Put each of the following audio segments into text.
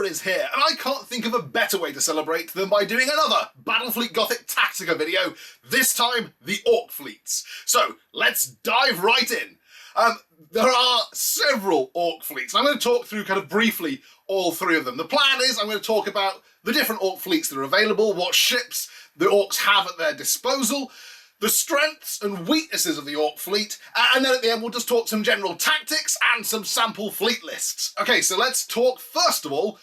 is here, and I can't think of a better way to celebrate than by doing another Battlefleet Gothic Tactica video, this time the Ork fleets. So let's dive right in. There are several Ork fleets, and I'm going to talk through kind of briefly all three of them. The plan is I'm going to talk about the different Ork fleets that are available, what ships the Orks have at their disposal, the strengths and weaknesses of the Ork fleet, and then at the end we'll just talk some general tactics and some sample fleet lists. Okay, so let's talk first of all,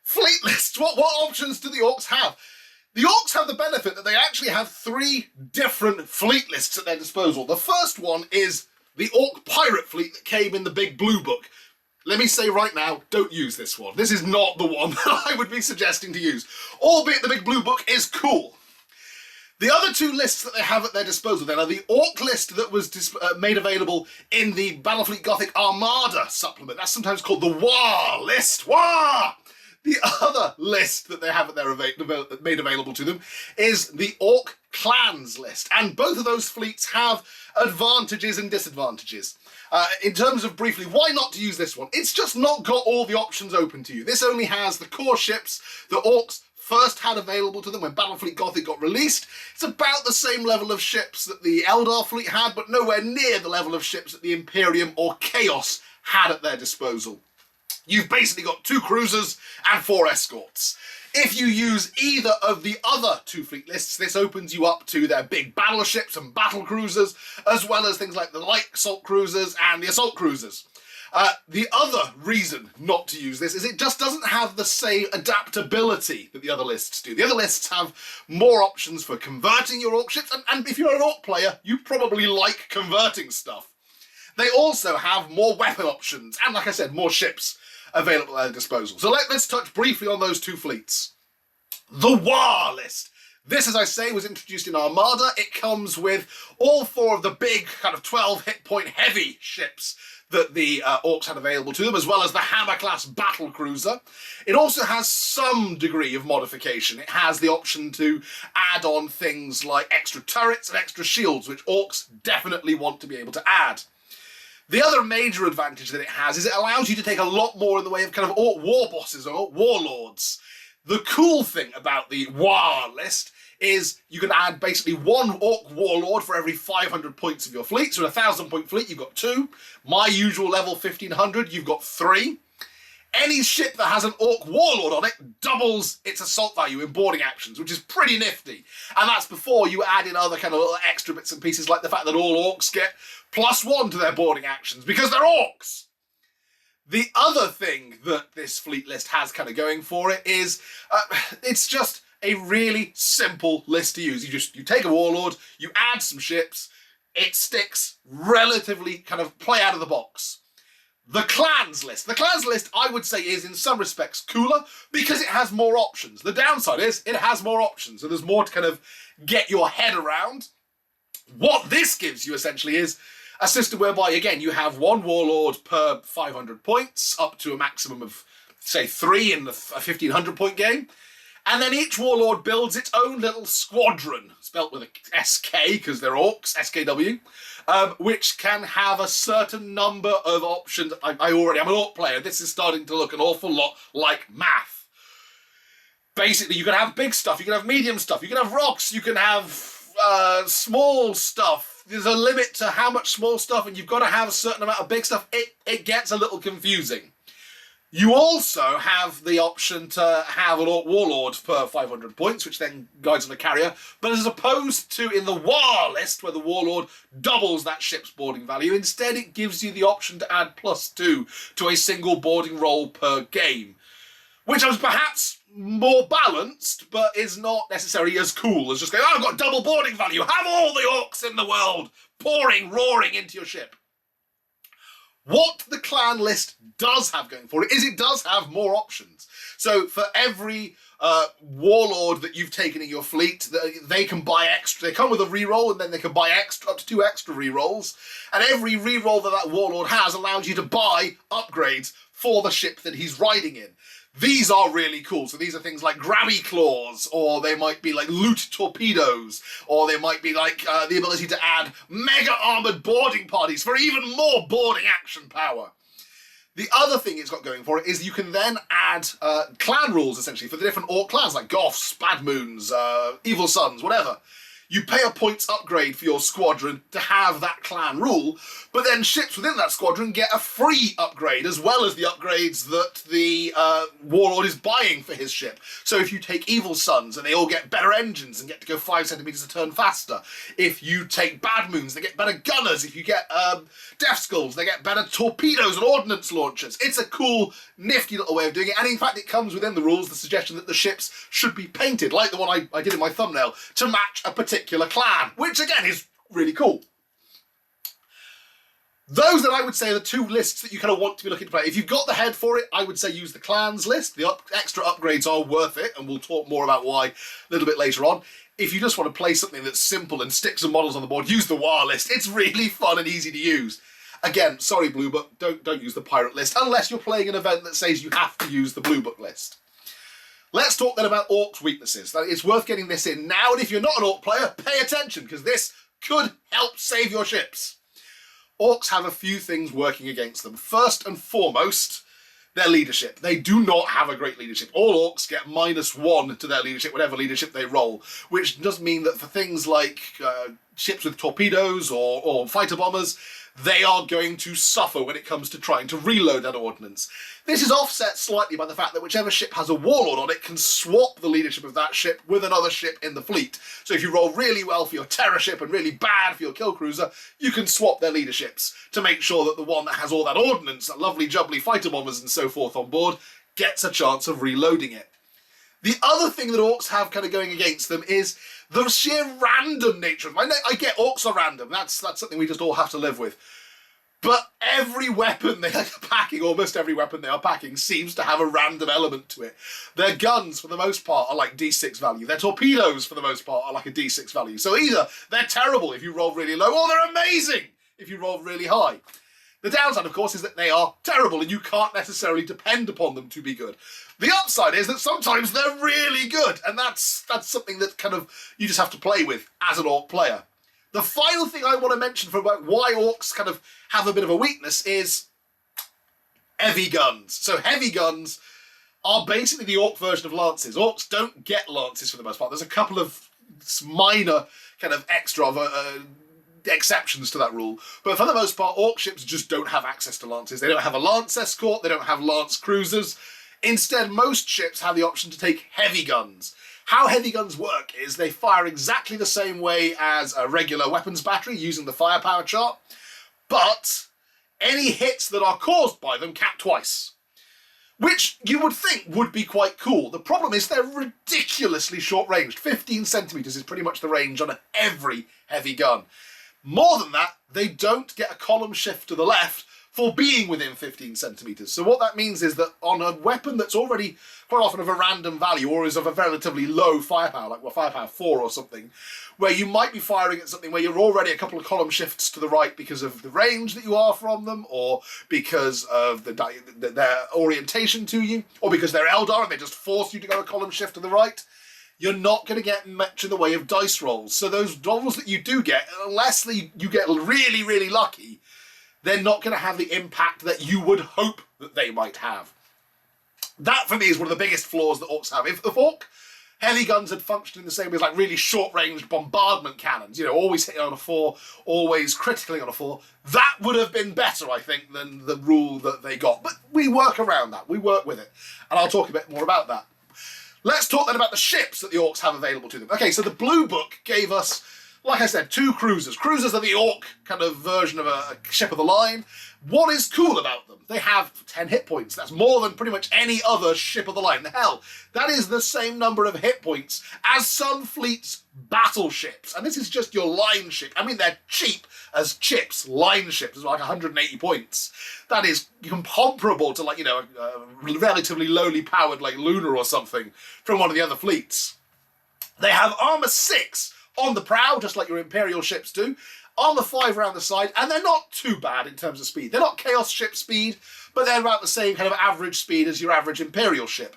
fleet lists. What options do the Orks have? The Orks have the benefit that they actually have three different fleet lists at their disposal. The first one is the Ork pirate fleet that came in the big blue book. Let me say right now, don't use this one. This is not the one that I would be suggesting to use, albeit the big blue book is cool. The other two lists that they have at their disposal then are the Ork list that was made available in the Battlefleet Gothic Armada supplement. That's sometimes called the War list. War! The other list that they have at their made available to them is the Ork Clans list. And both of those fleets have advantages and disadvantages. In terms of briefly, why not to use this one? It's just not got all the options open to you. This only has the core ships the Orks first had available to them when Battlefleet Gothic got released. It's about the same level of ships that the Eldar fleet had, but nowhere near the level of ships that the Imperium or Chaos had at their disposal. You've basically got 2 Kroozers and 4 Escorts. If you use either of the other 2 fleet lists, this opens you up to their big battleships and battle cruisers, as well as things like the light assault cruisers and the assault cruisers. The other reason not to use this is it just doesn't have the same adaptability that the other lists do. The other lists have more options for converting your Ork ships, and if you're an Ork player, you probably like converting stuff. They also have more weapon options, and like I said, more ships available at their disposal. So let's touch briefly on those 2 fleets. The War list. This, as I say, was introduced in Armada. It comes with all 4 of the big kind of 12 hit point heavy ships that the Orks had available to them, as well as the Hammer-class battle cruiser. It also has some degree of modification. It has the option to add on things like extra turrets and extra shields, which Orks definitely want to be able to add. The other major advantage that it has is it allows you to take a lot more in the way of kind of Ork war bosses or warlords. The cool thing about the War list is you can add basically 1 Ork warlord for every 500 points of your fleet. So in a 1,000-point fleet, you've got 2. My usual level, 1,500, you've got 3. Any ship that has an Ork warlord on it doubles its assault value in boarding actions, which is pretty nifty. And that's before you add in other kind of little extra bits and pieces, like the fact that all Orks get +1 to their boarding actions because they're Orks. The other thing that this fleet list has kind of going for it is it's just a really simple list to use. You take a warlord, you add some ships, it sticks relatively kind of play out of the box. The clans list. The clans list, I would say, is in some respects cooler because it has more options. The downside is it has more options, so there's more to kind of get your head around. What this gives you essentially is a system whereby, again, you have 1 warlord per 500 points, up to a maximum of, say, 3 in a 1,500-point game. And then each warlord builds its own little squadron, spelt with a SK because they're Orks, SKW, which can have a certain number of options. I'm an Ork player. This is starting to look an awful lot like math. Basically, you can have big stuff, you can have medium stuff, you can have rocks, you can have small stuff. There's a limit to how much small stuff, and you've got to have a certain amount of big stuff. It gets a little confusing. You also have the option to have an Ork warlord per 500 points, which then guides on a carrier. But as opposed to in the War list, where the warlord doubles that ship's boarding value, instead it gives you the option to add +2 to a single boarding roll per game, which is perhaps more balanced, but is not necessarily as cool as just going, oh, I've got double boarding value, have all the Orks in the world roaring into your ship. What the clan list does have going for it is it does have more options. So for every warlord that you've taken in your fleet, they can buy extra. They come with a reroll, and then they can buy extra, up to 2 extra rerolls. And every reroll that warlord has allows you to buy upgrades for the ship that he's riding in. These are really cool. So these are things like grabby claws, or they might be like loot torpedoes, or they might be like the ability to add mega armored boarding parties for even more boarding action power. The other thing it's got going for it is you can then add clan rules, essentially, for the different Ork clans, like Goffs, Bad Moons, Evil Suns, whatever. You pay a points upgrade for your squadron to have that clan rule, but then ships within that squadron get a free upgrade, as well as the upgrades that the Warlord is buying for his ship. So if you take Evil Suns, and they all get better engines and get to go 5 centimeters a turn faster. If you take Bad Moons, they get better gunners. If you get Death Skulls, they get better torpedoes and ordnance launchers. It's a cool, nifty little way of doing it, and in fact it comes within the rules, the suggestion that the ships should be painted, like the one I did in my thumbnail, to match a particular clan, which again is really cool. Those that I would say are the two lists that you kind of want to be looking to play. If you've got the head for it, I would say use the clans list. The extra upgrades are worth it, and we'll talk more about why a little bit later on. If you just want to play something that's simple and stick some models on the board, use the WAR list. It's really fun and easy to use. Again, sorry Blue Book, don't use the pirate list unless you're playing an event that says you have to use the Blue Book list. Let's talk then about Ork's weaknesses. It's worth getting this in now, and if you're not an Ork player, pay attention, because this could help save your ships. Orks have a few things working against them. First and foremost, their leadership. They do not have a great leadership. All Orks get -1 to their leadership, whatever leadership they roll, which does mean that for things like ships with torpedoes or fighter bombers, they are going to suffer when it comes to trying to reload that ordnance. This is offset slightly by the fact that whichever ship has a Warlord on it can swap the leadership of that ship with another ship in the fleet. So if you roll really well for your terror ship and really bad for your kill cruiser, you can swap their leaderships to make sure that the one that has all that ordnance, that lovely jubbly fighter bombers and so forth on board, gets a chance of reloading it. The other thing that Orks have kind of going against them is the sheer random nature of them. I get Orks are random, that's something we just all have to live with. But every weapon they are packing, almost every weapon they are packing, seems to have a random element to it. Their guns, for the most part, are like D6 value. Their torpedoes, for the most part, are like a D6 value. So either they're terrible if you roll really low, or they're amazing if you roll really high. The downside, of course, is that they are terrible and you can't necessarily depend upon them to be good. The upside is that sometimes they're really good, and that's something that kind of you just have to play with as an Ork player. The final thing I want to mention for about why Orks kind of have a bit of a weakness is heavy guns. So heavy guns are basically the Ork version of lances. Orks don't get lances for the most part. There's a couple of minor kind of extra exceptions to that rule, but for the most part Ork ships just don't have access to lances. They don't have a lance escort, they don't have lance cruisers. Instead, most ships have the option to take heavy guns. How heavy guns work is they fire exactly the same way as a regular weapons battery using the firepower chart, but any hits that are caused by them cap twice, which you would think would be quite cool. The problem is they're ridiculously short-ranged. 15 centimeters is pretty much the range on every heavy gun. More than that, they don't get a column shift to the left for being within 15 centimeters. So what that means is that on a weapon that's already quite often of a random value or is of a relatively low firepower, like firepower 4 or something, where you might be firing at something where you're already a couple of column shifts to the right because of the range that you are from them, or because of their orientation to you, or because they're Eldar and they just force you to go a column shift to the right, you're not going to get much in the way of dice rolls. So those rolls that you do get, unless you get really, really lucky, they're not going to have the impact that you would hope that they might have. That, for me, is one of the biggest flaws that Orks have. If Ork heavy guns had functioned in the same way as like really short-range bombardment cannons, you know, always hitting on a 4, always critically on a 4, that would have been better, I think, than the rule that they got. But we work around that. We work with it. And I'll talk a bit more about that. Let's talk then about the ships that the Orks have available to them. Okay, so the Blue Book gave us, like I said, 2 cruisers. Cruisers are the Ork kind of version of a ship of the line. What is cool about them? They have 10 hit points. That's more than pretty much any other ship of the line. Hell, that is the same number of hit points as some fleets' battleships. And this is just your line ship. I mean, they're cheap as chips. Line ships is like 180 points. That is comparable to, like, you know, a relatively lowly powered like Lunar or something from one of the other fleets. They have armor 6 on the prow, just like your Imperial ships do. Armor 5 around the side, and they're not too bad in terms of speed. They're not Chaos ship speed, but they're about the same kind of average speed as your average Imperial ship.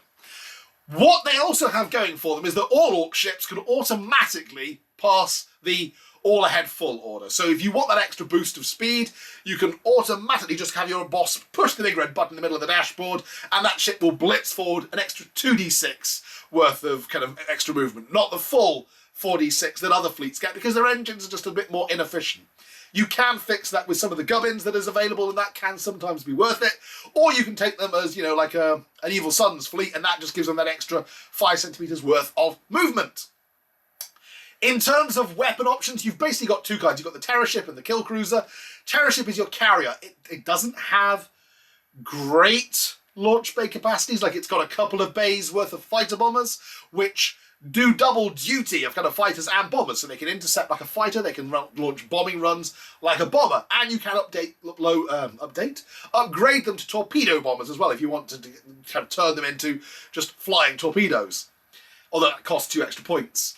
What they also have going for them is that all Ork ships can automatically pass the all ahead full order. So if you want that extra boost of speed, you can automatically just have your boss push the big red button in the middle of the dashboard, and that ship will blitz forward an extra 2d6 worth of kind of extra movement, not the full 4d6 that other fleets get, because their engines are just a bit more inefficient. You can fix that with some of the gubbins that is available, and that can sometimes be worth it. Or you can take them as, you know, like an Evil Sun's fleet, and that just gives them that extra 5 centimeters worth of movement. In terms of weapon options, you've basically got two kinds. You've got the Terror Ship and the Kill Cruiser. Terror Ship is your carrier. It doesn't have great launch bay capacities. Like, it's got a couple of bays worth of fighter bombers, which do double duty of kind of fighters and bombers. So they can intercept like a fighter, they can launch bombing runs like a bomber, and you can upgrade them to torpedo bombers as well if you want to kind of turn them into just flying torpedoes. Although that costs 2 extra points.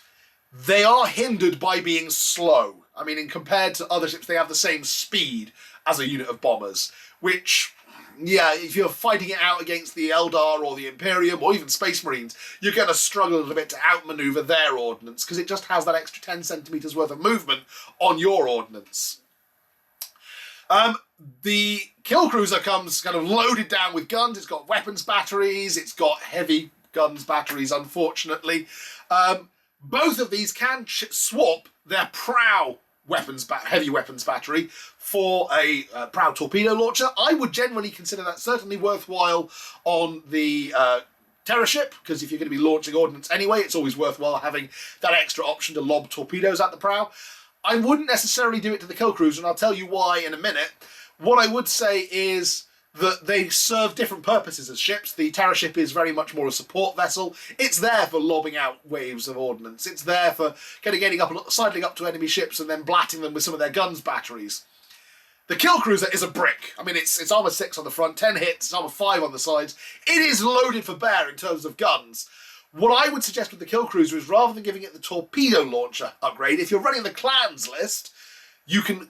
They are hindered by being slow. I mean, compared to other ships, they have the same speed as a unit of bombers, which, yeah, if you're fighting it out against the Eldar or the Imperium or even Space Marines, you're going to struggle a little bit to outmaneuver their ordnance, because it just has that extra 10 centimeters worth of movement on your ordnance. The Kill Cruiser comes kind of loaded down with guns. It's got weapons batteries. It's got heavy guns batteries, unfortunately. Both of these can swap their prow heavy weapons battery for a prow torpedo launcher. I would generally consider that certainly worthwhile on the Terror Ship, because if you're going to be launching ordnance anyway, it's always worthwhile having that extra option to lob torpedoes at the prow. I wouldn't necessarily do it to the Kill Cruiser, and I'll tell you why in a minute. What I would say is that they serve different purposes as ships. The Terror Ship is very much more a support vessel. It's there for lobbing out waves of ordnance. It's there for sidling up to enemy ships and then blatting them with some of their guns batteries. The Kill Cruiser is a brick. I mean, it's armor 6 on the front, 10 hits, armor 5 on the sides. It is loaded for bear in terms of guns. What I would suggest with the Kill Cruiser is, rather than giving it the torpedo launcher upgrade, if you're running the clans list, you can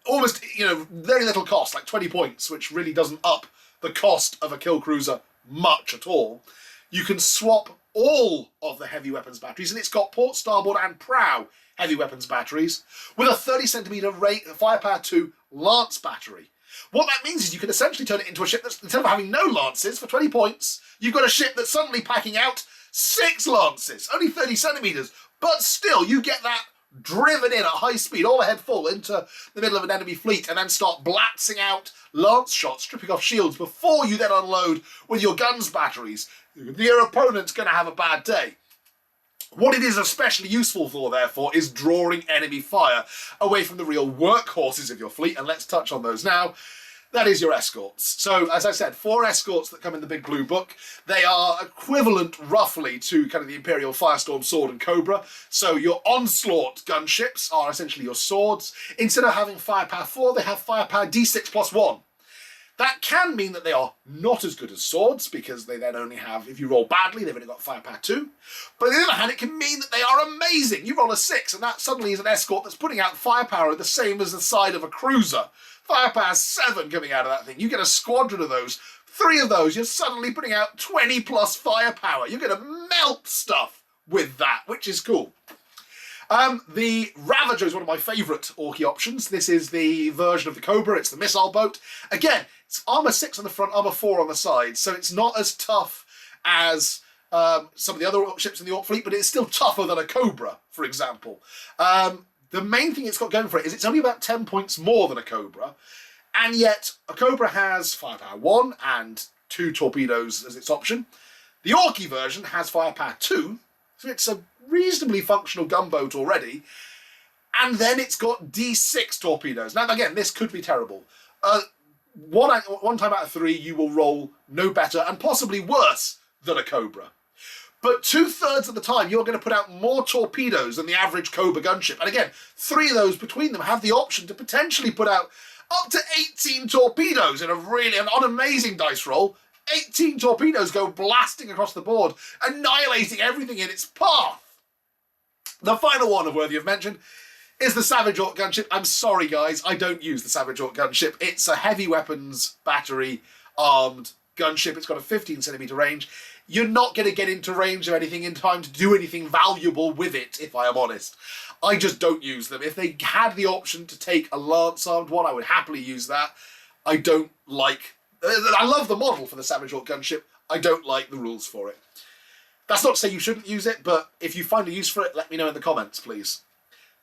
almost, you know, very little cost, like 20 points, which really doesn't up the cost of a Kill Cruiser much at all. You can swap all of the heavy weapons batteries, and it's got port, starboard, and prow heavy weapons batteries with a 30 centimeter firepower 2 lance battery. What that means is you can essentially turn it into a ship that's, instead of having no lances for 20 points, you've got a ship that's suddenly packing out 6 lances, only 30 centimeters, but still you get that driven in at high speed, all ahead full, into the middle of an enemy fleet, and then start blatzing out lance shots, stripping off shields, before you then unload with your guns batteries. Your opponent's going to have a bad day. What it is especially useful for, therefore, is drawing enemy fire away from the real workhorses of your fleet, and let's touch on those now. That is your escorts. So, as I said, 4 escorts that come in the big blue book. They are equivalent, roughly, to kind of the Imperial Firestorm Sword and Cobra. So your Onslaught gunships are essentially your swords. Instead of having firepower 4, they have firepower D6 plus 1. That can mean that they are not as good as swords, because they then only have, if you roll badly, they've only got firepower 2. But on the other hand, it can mean that they are amazing. You roll a 6, and that suddenly is an escort that's putting out firepower the same as the side of a cruiser. Firepower 7 coming out of that thing. You get a squadron of those. 3 of those, you're suddenly putting out 20 plus firepower. You're going to melt stuff with that, which is cool. The Ravager is one of my favourite Orky options. This is the version of the Cobra. It's the missile boat. Again, it's armour 6 on the front, armour 4 on the side, so it's not as tough as some of the other ships in the Ork fleet, but it's still tougher than a Cobra, for example. The main thing it's got going for it is it's only about 10 points more than a Cobra, and yet a Cobra has firepower 1 and 2 torpedoes as its option. The Orky version has firepower 2, so it's a reasonably functional gunboat already, and then it's got D6 torpedoes. Now, again, this could be terrible. One time out of 3, you will roll no better and possibly worse than a Cobra. But 2/3 of the time, you're going to put out more torpedoes than the average Cobra gunship. And again, 3 of those between them have the option to potentially put out up to 18 torpedoes in an amazing dice roll. 18 torpedoes go blasting across the board, annihilating everything in its path. The final one worthy of mention is the Savage Ork gunship. I'm sorry, guys, I don't use the Savage Ork gunship. It's a heavy weapons battery armed gunship. It's got a 15 centimeter range. you're not going to get into range of anything in time to do anything valuable with it, if I am honest. I just don't use them. If they had the option to take a lance-armed one, I would happily use that. I don't like... I love the model for the Savage Ork gunship. I don't like the rules for it. That's not to say you shouldn't use it, but if you find a use for it, let me know in the comments, please.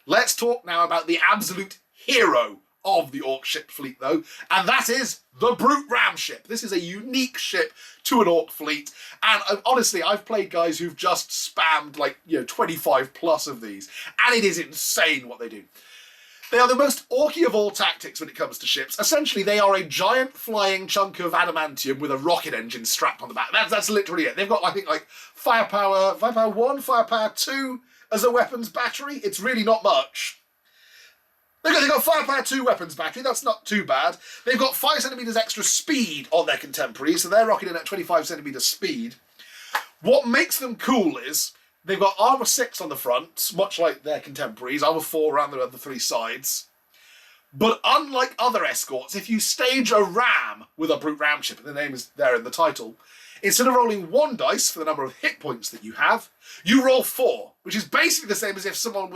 Let's talk now about the absolute hero of the Ork ship fleet, though, and that is the Brute Ram ship. This is a unique ship to an Ork fleet, and honestly, I've played guys who've just spammed, like, 25 plus of these, and it is insane what they do. They are the most orky of all tactics when it comes to ships. Essentially, they are a giant flying chunk of adamantium with a rocket engine strapped on the back. That's literally it. They've got, I think, like, firepower 1, firepower 2 as a weapons battery. It's really not much. They've got firepower 2 weapons battery, that's not too bad. They've got 5 centimetres extra speed on their contemporaries, so they're rocking in at 25 centimetres speed. What makes them cool is they've got armour 6 on the front, much like their contemporaries, armour 4 around the other 3 sides. But unlike other escorts, if you stage a ram with a Brute Ram ship, and the name is there in the title, instead of rolling 1 dice for the number of hit points that you have, you roll 4, which is basically the same as if someone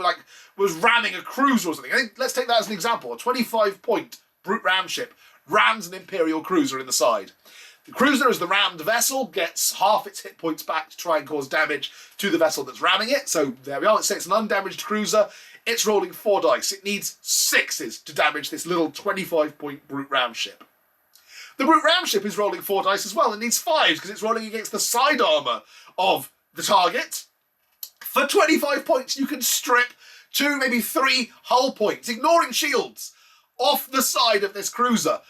was ramming a Kroozer or something. I think, let's take that as an example. A 25-point Brute Ram ship rams an Imperial Kroozer in the side. The Kroozer, as the rammed vessel, gets half its hit points back to try and cause damage to the vessel that's ramming it. So there we are. Let's say it's an undamaged Kroozer. It's rolling 4 dice. It needs 6s to damage this little 25-point Brute Ram ship. The Brute Ram ship is rolling 4 dice as well. It needs 5s because it's rolling against the side armour of the target. For 25 points, you can strip 2, maybe 3 hull points, ignoring shields, off the side of this Kroozer.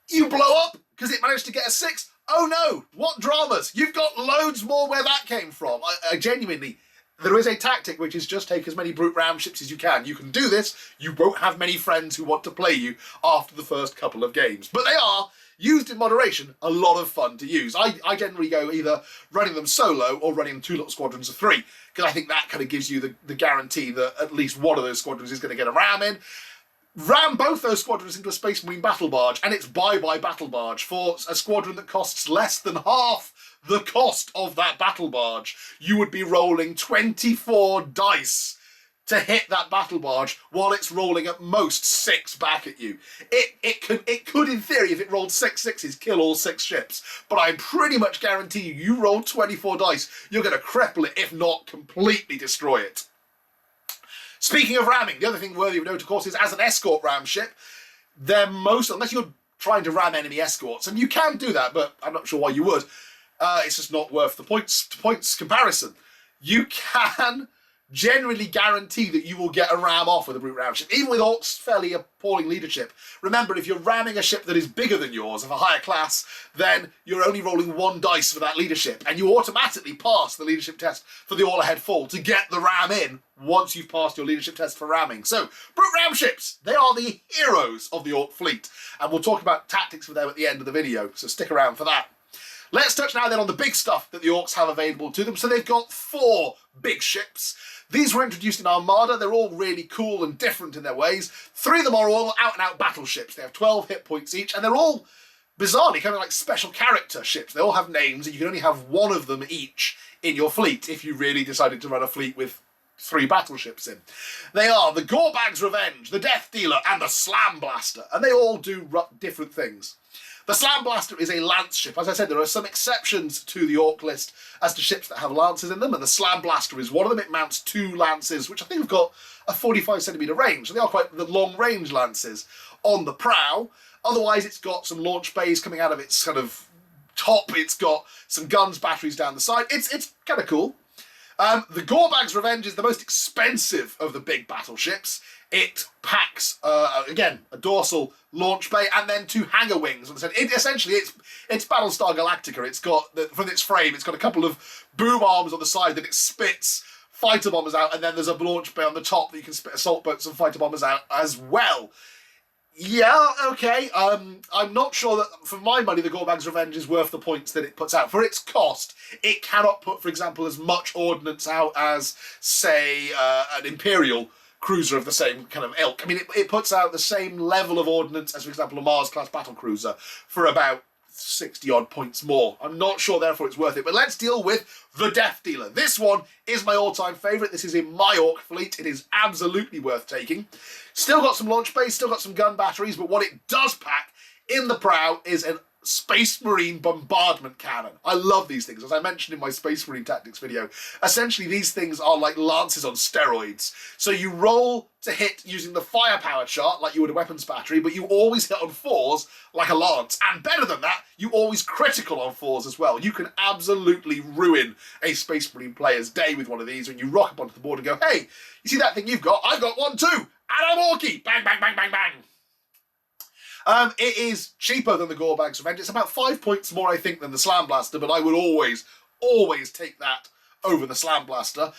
You blow up because it managed to get a 6. Oh no, what dramas. You've got loads more where that came from. I genuinely, there is a tactic which is just take as many Brute Ram ships as you can. You can do this. You won't have many friends who want to play you after the first couple of games. But they are, used in moderation, a lot of fun to use. I generally go either running them solo or running 2 little squadrons of 3, because I think that kind of gives you the guarantee that at least one of those squadrons is going to get a ram in. Ram both those squadrons into a Space Marine battle barge, and it's bye-bye battle barge for a squadron that costs less than half the cost of that battle barge. You would be rolling 24 dice to hit that battle barge while it's rolling at most 6 back at you. It could in theory, if it rolled 6 6s, kill all 6 ships, but I pretty much guarantee you roll 24 dice, you're going to cripple it, if not completely destroy it. Speaking of ramming, the other thing worthy of note, of course, is as an escort ram ship, they're most, unless you're trying to ram enemy escorts, and you can do that, but I'm not sure why you would, it's just not worth the points comparison. You can generally guarantee that you will get a ram off with a Brute Ram ship, even with Ork's fairly appalling leadership. Remember, if you're ramming a ship that is bigger than yours, of a higher class, then you're only rolling 1 dice for that leadership, and you automatically pass the leadership test for the all-ahead fall to get the ram in once you've passed your leadership test for ramming. So, Brute Ram ships, they are the heroes of the Ork fleet, and we'll talk about tactics for them at the end of the video, so stick around for that. Let's touch now then on the big stuff that the Orks have available to them. So they've got 4 big ships. These were introduced in Armada. They're all really cool and different in their ways. 3 of them are all out-and-out battleships. They have 12 hit points each, and they're all, bizarrely, kind of like special character ships. They all have names, and you can only have 1 of them each in your fleet if you really decided to run a fleet with 3 battleships in. They are the Gorbag's Revenge, the Death Dealer, and the Slam Blaster, and they all do different things. The Slam Blaster is a lance ship. As I said, there are some exceptions to the Ork list as to ships that have lances in them, and the Slam Blaster is one of them. It mounts 2 lances, which I think have got a 45 centimetre range, so they are quite the long-range lances on the prow. Otherwise, it's got some launch bays coming out of its kind of top. It's got some guns, batteries down the side. It's kind of cool. The Gorbag's Revenge is the most expensive of the big battleships. It packs, again, a dorsal launch bay and then 2 hangar wings. Essentially, it's Battlestar Galactica. It's got, from its frame, it's got a couple of boom arms on the side that it spits fighter bombers out, and then there's a launch bay on the top that you can spit assault boats and fighter bombers out as well. Yeah, okay. I'm not sure that, for my money, the Gorbag's Revenge is worth the points that it puts out. For its cost, it cannot put, for example, as much ordnance out as, say, an Imperial cruiser of the same kind of ilk. I mean, it puts out the same level of ordnance as, for example, a Mars-class battlecruiser for about 60 odd points more. I'm not sure therefore it's worth it, but let's deal with the Death Dealer. This one is my all-time favourite. This is in my Ork fleet. It is absolutely worth taking. Still got some launch base, still got some gun batteries, but what it does pack in the prow is an Space Marine bombardment cannon. I love these things. As I mentioned in my Space Marine Tactics video, essentially these things are like lances on steroids. So you roll to hit using the firepower chart like you would a weapons battery, but you always hit on 4s like a lance. And better than that, you always critical on 4s as well. You can absolutely ruin a Space Marine player's day with one of these when you rock up onto the board and go, hey, you see that thing you've got? I've got one too! And I'm Orky! Bang, bang, bang, bang, bang! It is cheaper than the Gorbag's Revenge. It's about 5 points more, I think, than the Slam Blaster, but I would always take that over the Slam Blaster.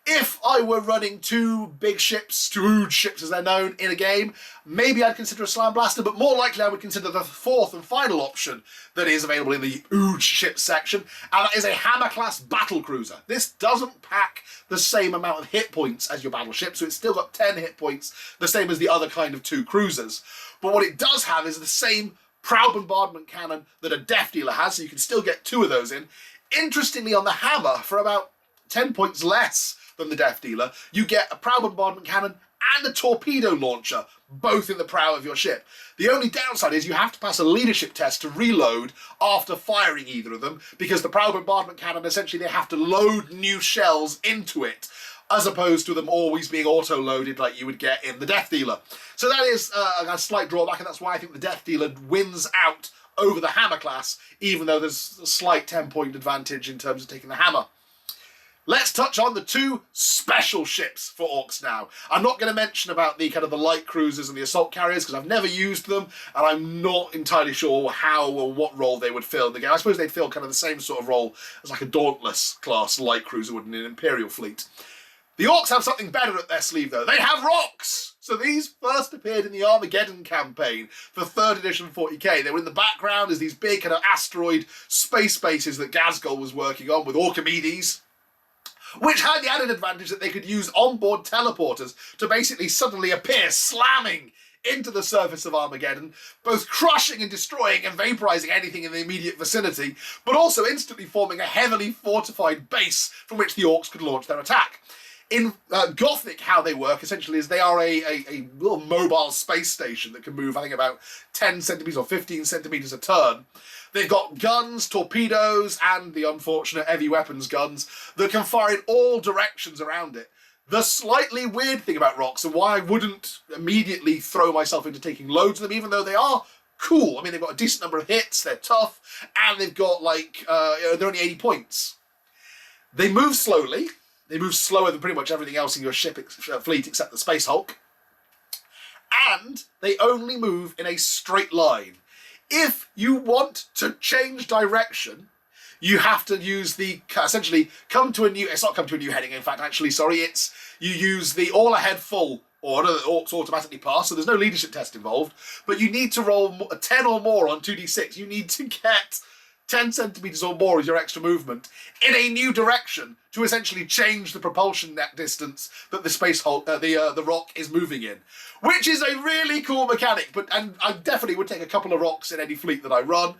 If I were running two big ships, two huge ships as they're known, in a game, maybe I'd consider a Slam Blaster, but more likely I would consider the fourth and final option that is available in the huge ship section, and that is a Hammer-class battle cruiser. This doesn't pack the same amount of hit points as your battleship, so it's still got 10 hit points, the same as the other kind of two cruisers. But what it does have is the same prow bombardment cannon that a Death Dealer has, so you can still get two of those in. Interestingly, on the Hammer, for about 10 points less than the Death Dealer, you get a prow bombardment cannon and a torpedo launcher, both in the prow of your ship. The only downside is you have to pass a leadership test to reload after firing either of them, because the prow bombardment cannon, essentially they have to load new shells into it, as opposed to them always being auto-loaded like you would get in the Death Dealer. So that is a slight drawback, and that's why I think the Death Dealer wins out over the Hammer class, even though there's a slight 10-point advantage in terms of taking the Hammer. Let's touch on the two special ships for Orks now. I'm not going to mention about the kind of the light cruisers and the assault carriers because I've never used them and I'm not entirely sure how or what role they would fill in the game. I suppose they'd fill kind of the same sort of role as like a Dauntless class light cruiser would in an Imperial fleet. The Orks have something better up their sleeve though. They have rocks! So these first appeared in the Armageddon campaign for 3rd edition 40k. They were in the background as these big kind of asteroid space bases that Gazgul was working on with Orchimedes, which had the added advantage that they could use onboard teleporters to basically suddenly appear slamming into the surface of Armageddon, both crushing and destroying and vaporizing anything in the immediate vicinity, but also instantly forming a heavily fortified base from which the Orks could launch their attack. In Gothic, how they work, essentially, is they are a little mobile space station that can move, I think, about 10 centimetres or 15 centimetres a turn. They've got guns, torpedoes, and the unfortunate heavy weapons guns that can fire in all directions around it. The slightly weird thing about rocks, and why I wouldn't immediately throw myself into taking loads of them, even though they are cool. I mean, they've got a decent number of hits, they're tough, and they've got, like, they're only 80 points. They move slowly. They move slower than pretty much everything else in your ship fleet except the Space Hulk. And they only move in a straight line. If you want to change direction, you have to use the, essentially, it's not come to a new heading, in fact, actually, sorry, it's, you use the all ahead full order that Orks automatically pass, so there's no leadership test involved, but you need to roll 10 or more on 2d6. You need to get 10 centimetres or more as your extra movement in a new direction to essentially change the propulsion net distance that the Space Hulk, the rock is moving in, which is a really cool mechanic. And I definitely would take a couple of rocks in any fleet that I run.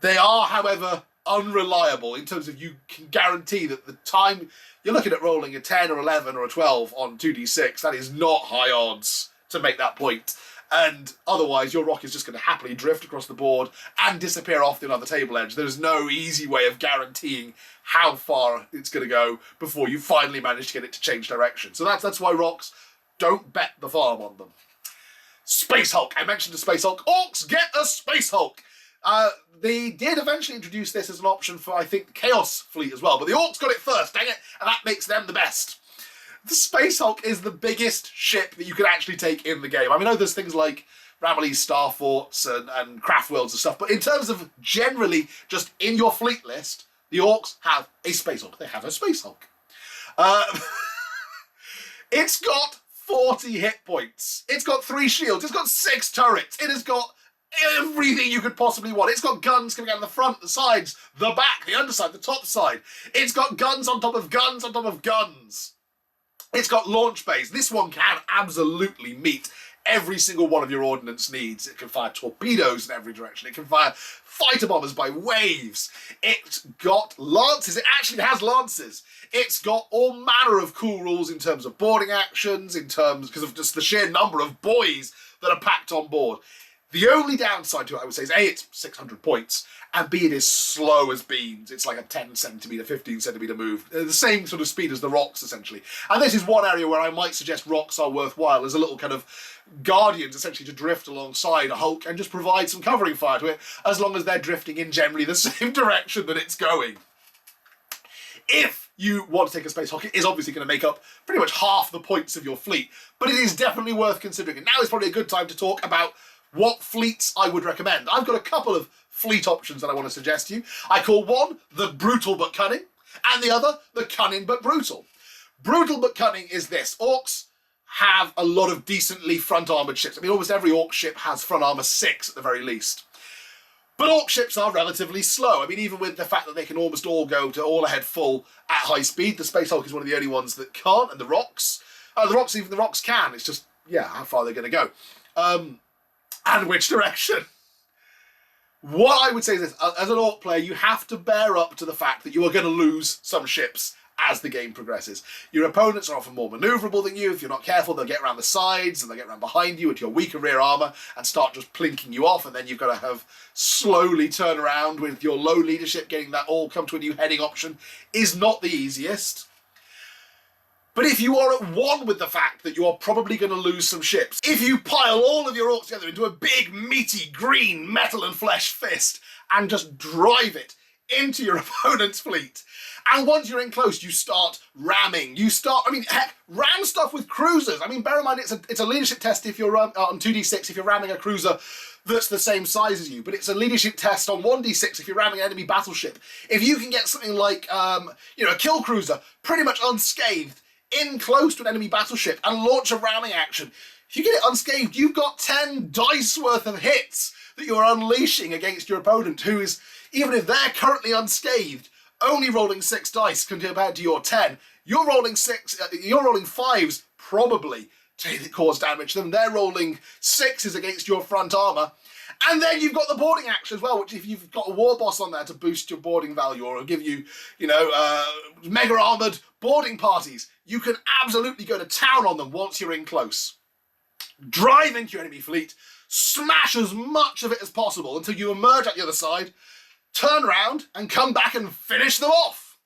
They are, however, unreliable in terms of you can guarantee that the time you're looking at rolling a 10 or 11 or a 12 on 2d6, that is not high odds to make that point. And otherwise your rock is just going to happily drift across the board and disappear off the other table edge. There's no easy way of guaranteeing how far it's going to go before you finally manage to get it to change direction. So that's why rocks, don't bet the farm on them. Space Hulk. I mentioned the Space Hulk. Orks get a Space Hulk. They did eventually introduce this as an option for, I think, the Chaos fleet as well, but the Orks got it first, dang it, and that makes them the best. The Space Hulk is the biggest ship that you can actually take in the game. I mean, I know there's things like Ramillies Star Forts and Craft Worlds and stuff, but in terms of generally just in your fleet list, the Orks have a Space Hulk. They have a Space Hulk. It's got 40 hit points. It's got 3 shields. It's got 6 turrets. It has got everything you could possibly want. It's got guns coming out of the front, the sides, the back, the underside, the top side. It's got guns on top of guns on top of guns. It's got launch bays. This one can absolutely meet every single one of your ordnance needs. It can fire torpedoes in every direction. It can fire fighter bombers by waves. It's got lances. It actually has lances. It's got all manner of cool rules in terms of boarding actions, because of just the sheer number of boys that are packed on board. The only downside to it, I would say, is A, it's 600 points, and B, it is slow as beans. It's like a 10 centimetre, 15 centimetre move. The same sort of speed as the rocks, essentially. And this is one area where I might suggest rocks are worthwhile as a little kind of guardians, essentially, to drift alongside a Hulk and just provide some covering fire to it, as long as they're drifting in generally the same direction that it's going. If you want to take a Space Ork, it is obviously going to make up pretty much half the points of your fleet, but it is definitely worth considering. And now is probably a good time to talk about what fleets I would recommend. I've got a couple of fleet options that I want to suggest to you. I call one the brutal but cunning, and the other the cunning but brutal. Brutal but cunning is this. Orks have a lot of decently front armoured ships. I mean, almost every Ork ship has front armour 6 at the very least. But Ork ships are relatively slow. I mean, even with the fact that they can almost all go to all ahead full at high speed, the Space Ork is one of the only ones that can't, and the rocks can. It's just, yeah, how far they're going to go. And which direction. What I would say is this, as an Ork player, you have to bear up to the fact that you are going to lose some ships as the game progresses. Your opponents are often more manoeuvrable than you. If you're not careful, they'll get around the sides and they'll get around behind you at your weaker rear armour and start just plinking you off, and then you've got to have slowly turn around with your low leadership. Getting that all come to a new heading option is not the easiest. But if you are at one with the fact that you are probably going to lose some ships, if you pile all of your Orks together into a big, meaty, green metal and flesh fist and just drive it into your opponent's fleet, and once you're in close, you start ramming. Heck, ram stuff with cruisers. I mean, bear in mind, it's a leadership test if you're on 2d6 if you're ramming a cruiser that's the same size as you, but it's a leadership test on 1d6 if you're ramming an enemy battleship. If you can get something like, a kill cruiser pretty much unscathed in close to an enemy battleship and launch a ramming action, if you get it unscathed, you've got 10 dice worth of hits that you're unleashing against your opponent, who is, even if they're currently unscathed, only rolling 6 dice compared to your 10. You're rolling 5s probably to cause damage to them. They're rolling 6s against your front armour. And then you've got the boarding action as well, which if you've got a war boss on there to boost your boarding value or give you, mega armoured boarding parties, you can absolutely go to town on them once you're in close. Drive into your enemy fleet, smash as much of it as possible until you emerge at the other side, turn around and come back and finish them off.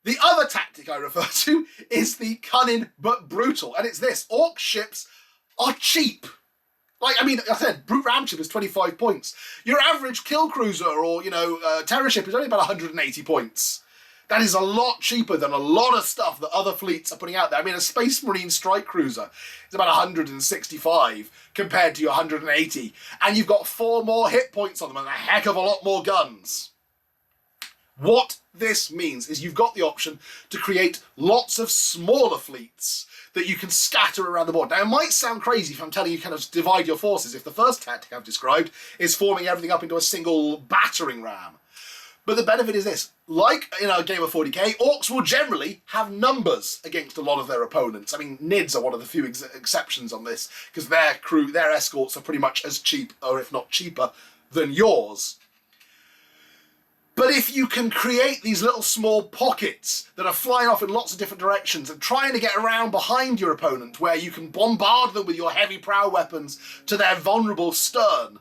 The other tactic I refer to is the cunning but brutal, and it's this. Ork ships are cheap. Like I said, brute ram ship is 25 points. Your average kill cruiser or, terror ship is only about 180 points. That is a lot cheaper than a lot of stuff that other fleets are putting out there. I mean, a Space Marine strike cruiser is about 165 compared to your 180. And you've got 4 more hit points on them and a heck of a lot more guns. What this means is you've got the option to create lots of smaller fleets that you can scatter around the board. Now, it might sound crazy if I'm telling you kind of divide your forces if the first tactic I've described is forming everything up into a single battering ram. But the benefit is this. Like in a game of 40k, Orks will generally have numbers against a lot of their opponents. I mean, Nids are one of the few exceptions on this, because their escorts are pretty much as cheap, or if not cheaper, than yours. But if you can create these little small pockets that are flying off in lots of different directions and trying to get around behind your opponent, where you can bombard them with your heavy prow weapons to their vulnerable stern,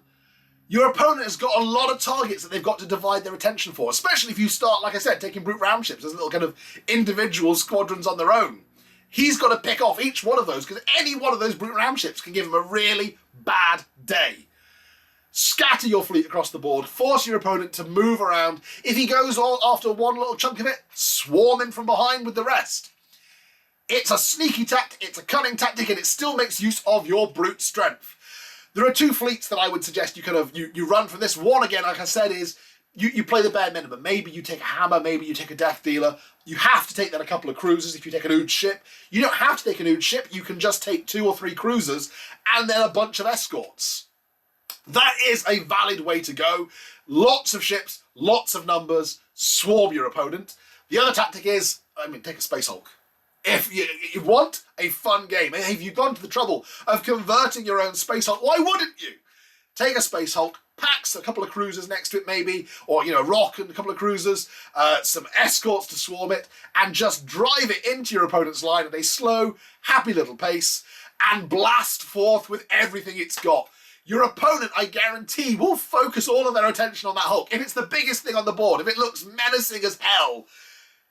your opponent has got a lot of targets that they've got to divide their attention for, especially if you start, like I said, taking brute ram ships as little kind of individual squadrons on their own. He's got to pick off each one of those, because any one of those brute ram ships can give him a really bad day. Scatter your fleet across the board, force your opponent to move around. If he goes after one little chunk of it, swarm him from behind with the rest. It's a sneaky tactic, it's a cunning tactic, and it still makes use of your brute strength. There are 2 fleets that I would suggest you run from this. One, again, like I said, is you play the bare minimum. Maybe you take a hammer, maybe you take a death dealer. You have to take then a couple of cruisers if you take an Ood ship. You don't have to take an Ood ship, you can just take 2 or 3 cruisers and then a bunch of escorts. That is a valid way to go. Lots of ships, lots of numbers, swarm your opponent. The other tactic is, take a Space Ork. If you want a fun game, if you've gone to the trouble of converting your own Space Hulk, why wouldn't you? Take a Space Hulk, packs a couple of cruisers next to it maybe, or, you know, Rock and a couple of cruisers, some escorts to swarm it, and just drive it into your opponent's line at a slow, happy little pace, and blast forth with everything it's got. Your opponent, I guarantee, will focus all of their attention on that Hulk. If it's the biggest thing on the board, if it looks menacing as hell,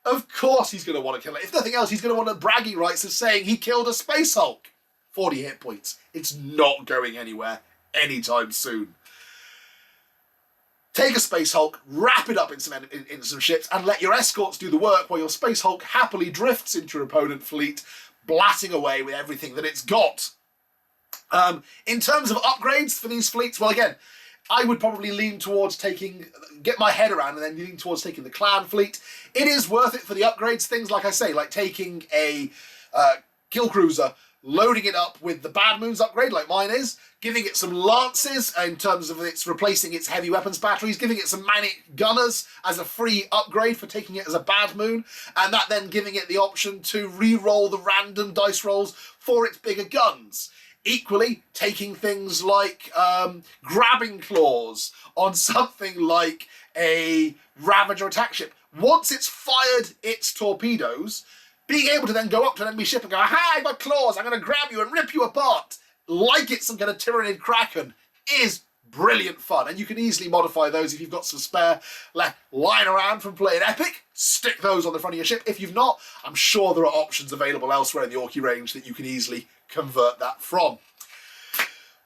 of course he's going to want to kill it. If nothing else, he's going to want the bragging rights of saying he killed a Space Hulk. 40 hit points. It's not going anywhere anytime soon. Take a Space Hulk, wrap it up in some ships, and let your escorts do the work while your Space Hulk happily drifts into your opponent's fleet, blasting away with everything that it's got. In terms of upgrades for these fleets, well, again, I would probably lean towards get my head around and then lean towards taking the clan fleet. It is worth it for the upgrades, things like I say, like taking a kill cruiser, loading it up with the Bad Moons upgrade like mine is, giving it some lances in terms of its replacing its heavy weapons batteries, giving it some manic gunners as a free upgrade for taking it as a Bad Moon, and that then giving it the option to re-roll the random dice rolls for its bigger guns. Equally, taking things like grabbing claws on something like a Ravager attack ship. Once it's fired its torpedoes, being able to then go up to an enemy ship and go, "Aha, I've got claws, I'm going to grab you and rip you apart," like it's some kind of Tyranid Kraken, is brilliant fun. And you can easily modify those if you've got some spare lying around from playing Epic. Stick those on the front of your ship. If you've not, I'm sure there are options available elsewhere in the Orky range that you can easily convert that from.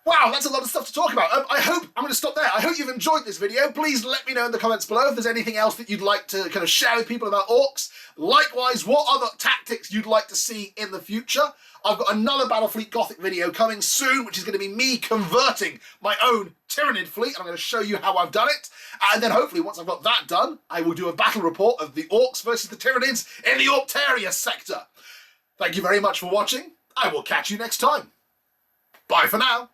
Wow, that's a lot of stuff to talk about. I'm going to stop there. I hope you've enjoyed this video. Please let me know in the comments below if there's anything else that you'd like to kind of share with people about Orks. Likewise, what other tactics you'd like to see in the future. I've got another Battlefleet Gothic video coming soon, which is going to be me converting my own Tyranid fleet. I'm going to show you how I've done it. And then hopefully, once I've got that done, I will do a battle report of the Orks versus the Tyranids in the Orktober sector. Thank you very much for watching. I will catch you next time. Bye for now.